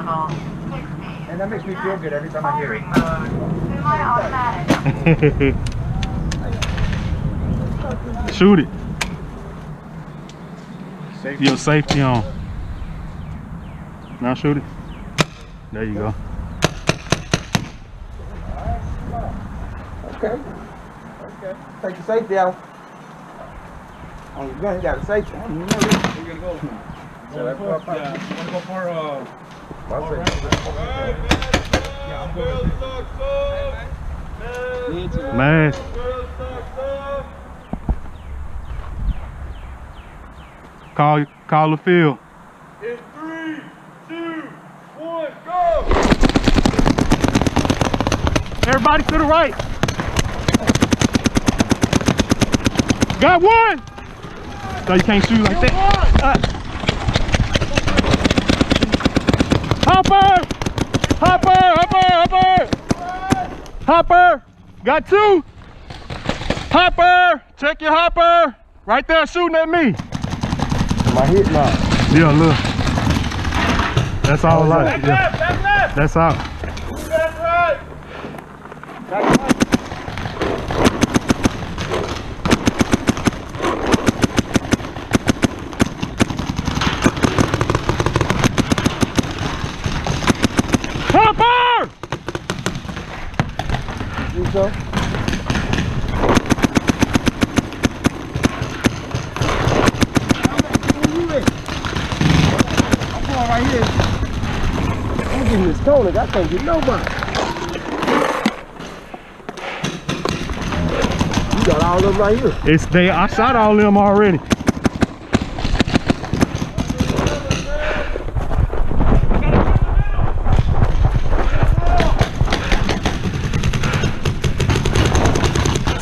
And that makes me feel good every time I hear it. Shoot it. Safety. Your safety on. Now shoot it. There you go. Okay. Okay. Take the safety out. On your gun, you got a safety. I don't even know this. Where you gonna go? You wanna go for yeah, I'm going. Man. Call the field. In 3, 2, 1, go! Everybody to the right. Got one. So you can't shoot like that. Hopper! Hopper! Hopper! Hopper! Hopper! Got two. Hopper! Check your hopper. Right there shooting at me. My hit now. Yeah, look. That's all right. Back left, back left! That's out. Back right! Back right. Hopper! You so? Right here. I'm getting this corner. I can't get nobody. You got all of them right here. It's they. I shot all of them already.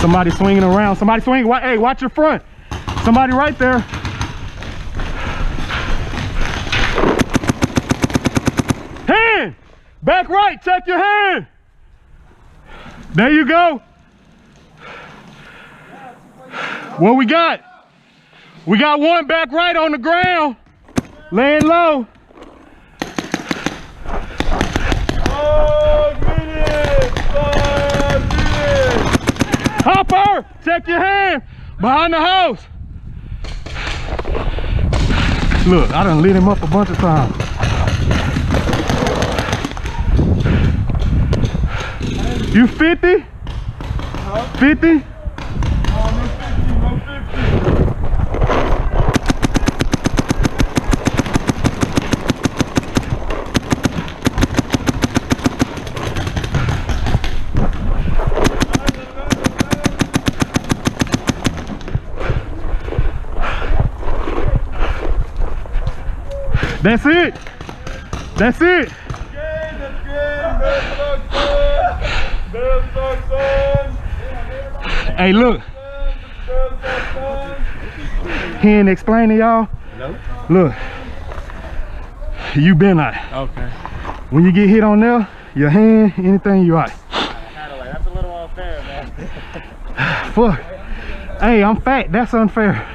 Somebody swinging around. Somebody swinging. Hey, watch your front. Somebody right there. Hand! Back right, check your hand. There you go. What we got? We got one back right on the ground. Laying low. Hopper! Check your hand. Behind the house. Look, I done lit him up a bunch of times. You 50? Huh? 50? No 50, no 50. That's it. That's it. Hey, look. He ain't explain to y'all. No. Look. You been out. Okay. When you get hit on there, your hand, anything, you out. That's a little unfair, man. Fuck. Hey, I'm fat. That's unfair.